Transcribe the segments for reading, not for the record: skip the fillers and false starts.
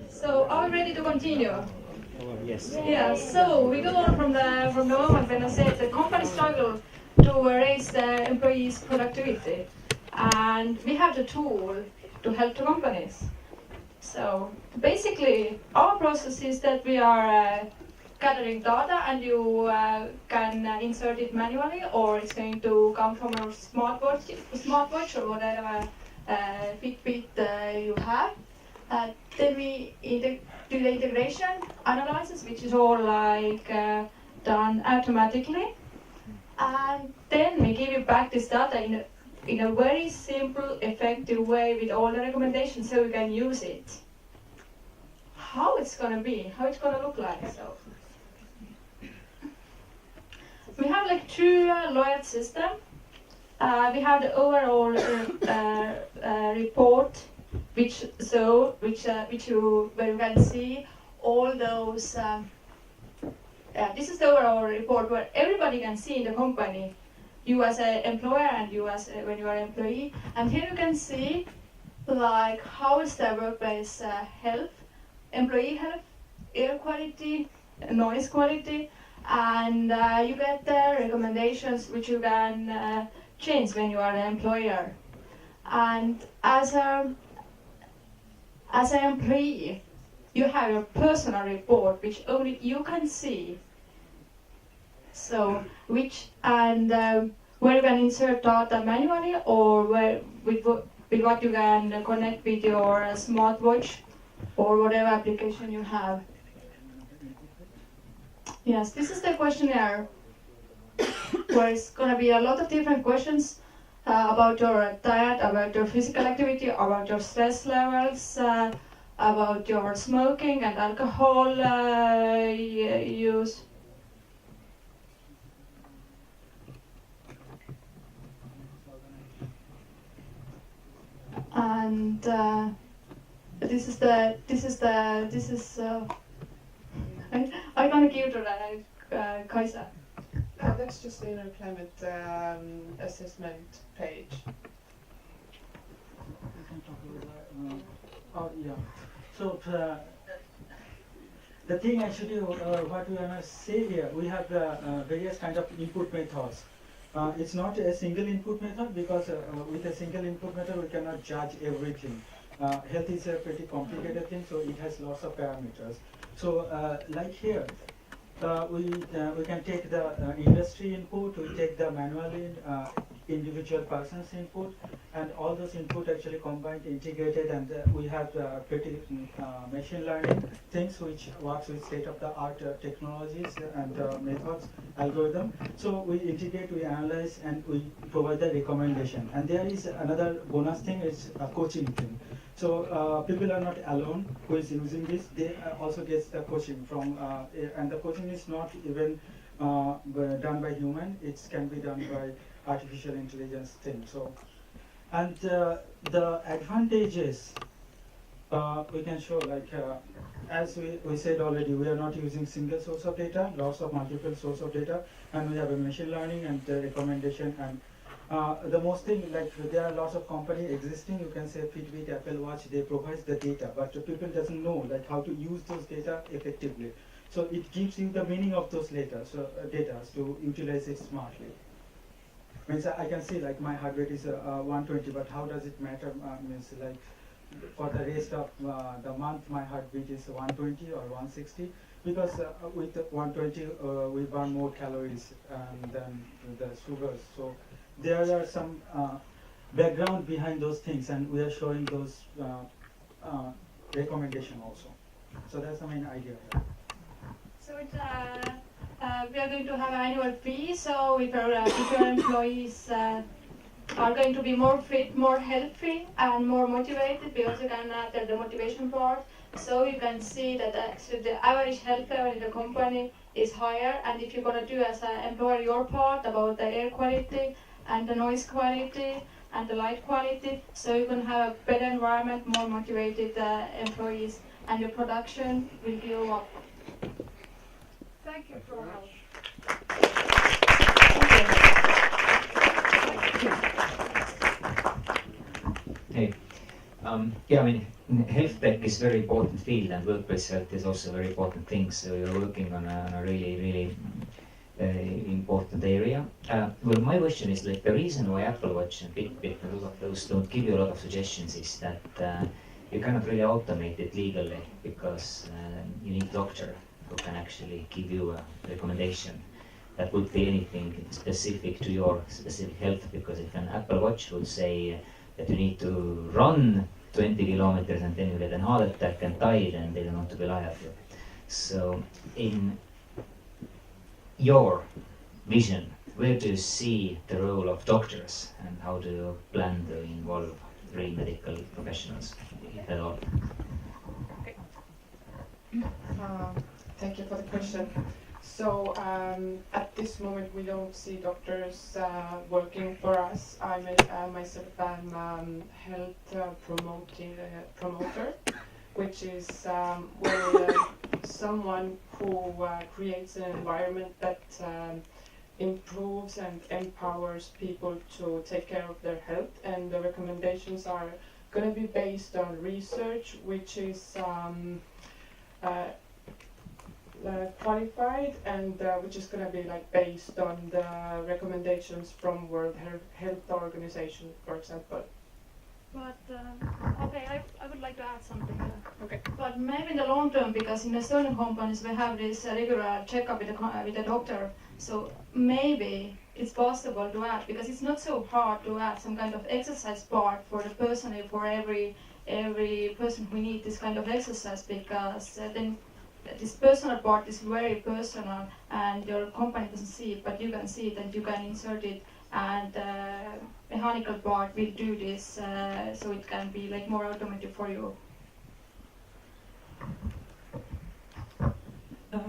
So are we ready to continue? Yes. Yeah, so we go on from the moment when I said the company struggle to raise the employees' productivity, and we have the tool to help the companies. So basically, our process is that we are gathering data, and you can insert it manually, or it's going to come from your smartwatch or whatever Fitbit you have. Then we do the integration analysis, which is all like done automatically, and then we give you back this data in a very simple, effective way with all the recommendations, so you can use it. How it's gonna be, how it's gonna look like. So we have like two layered system. We have the overall report, where you can see all those. This is the overall report where everybody can see in the company, you as an employer and you as when you are an employee. And here you can see like how is the workplace health, employee health, air quality, noise quality, and you get the recommendations which you can change when you are an employer. And as an employee, you have your personal report which only you can see. So where you can insert data manually, or with what you can connect with your smartwatch or whatever application you have. Yes, this is the questionnaire where it's going to be a lot of different questions about your diet, about your physical activity, about your stress levels, about your smoking and alcohol use. And this is I'm gonna give to Kaisa. That's just the inner climate assessment page. We can talk about that. Yeah. So the thing actually, what we want to say here, we have various kind of input methods. It's not a single input method, because with a single input method we cannot judge everything. Health is a pretty complicated thing, so it has lots of parameters. So like here, we can take the industry input, we take the manually individual person's input, and all those input actually combined, integrated, and we have pretty machine learning things which works with state-of-the-art technologies and methods, algorithm. So we integrate, we analyze, and we provide the recommendation. And there is another bonus thing, is a coaching thing. So people are not alone who is using this. They also get the coaching from, and the coaching is not even done by human. It can be done by artificial intelligence thing. So, and the advantages we can show, like as we said already, we are not using single source of data, lots of multiple source of data, and we have a machine learning and recommendation. And the most thing, like there are lots of companies existing, you can say Fitbit, Apple Watch, they provide the data, but people doesn't know like how to use those data effectively. So it gives you the meaning of those data, to utilize it smartly. Means I can see like my heart rate is 120, but how does it matter? Means like for the rest of the month, my heartbeat is 120 or 160, because with 120 we burn more calories than the sugars. So there are some background behind those things, and we are showing those recommendation also. So that's the main idea here. So we are going to have an annual fee. So if your employees are going to be more fit, more healthy, and more motivated, because you can add the motivation part. So you can see that actually the average health level in the company is higher. And if you're going to do as an employer your part about the air quality and the noise quality and the light quality, so you can have a better environment, more motivated employees, and your production will go up. Thank you, ProHealth. Okay. Hey, Yeah, I mean, health tech is very important field, and workplace health is also a very important thing. So you're working on a really important area. Well, my question is like the reason why Apple Watch and Fitbit and all of those don't give you a lot of suggestions is that you cannot really automate it legally because you need a doctor who can actually give you a recommendation that would be anything specific to your specific health. Because if an Apple Watch would say that you need to run 20 kilometers and then you get a heart attack and die, then they don't want to rely on you. So in your vision, where do you see the role of doctors and how do you plan to involve real medical professionals, if at all? Thank you for the question. So at this moment we don't see doctors working for us. I myself am health promoter, which is someone who creates an environment that improves and empowers people to take care of their health, and the recommendations are going to be based on research which is qualified and which is going to be like based on the recommendations from World Health Organization, for example. But okay, I would like to add something there. Okay. But maybe in the long term, because in Estonian companies we have this regular checkup with the doctor, so maybe it's possible to add, because it's not so hard to add some kind of exercise part for the person, for every person who needs this kind of exercise, because then this personal part is very personal and your company doesn't see it, but you can see it and you can insert it, and mechanical part will do this, so it can be like more automated for you.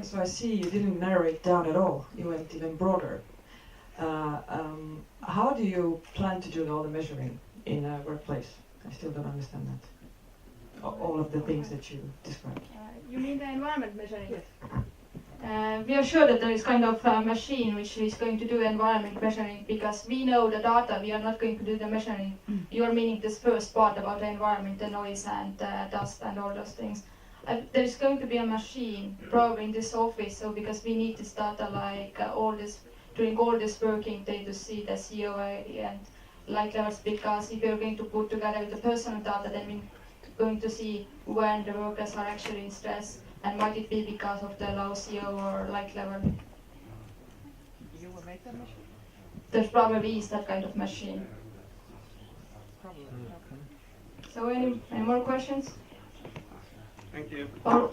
So I see you didn't narrow it down at all. You went even broader. How do you plan to do all the measuring in a workplace? I still don't understand that. All of the things that you described. You mean the environment measuring? Yes. We are sure that there is kind of a machine which is going to do environment measuring, because we know the data, we are not going to do the measuring. You are meaning this first part about the environment, the noise and dust and all those things. There is going to be a machine probably in this office, so because we need this data like during all this working day to see the COA and light levels, because if you're going to put together with the personal data, then we're going to see when the workers are actually in stress and might it be because of the low CO or light level. You will make that machine? There probably is that kind of machine. Probably. Okay. So any more questions? Thank you. Or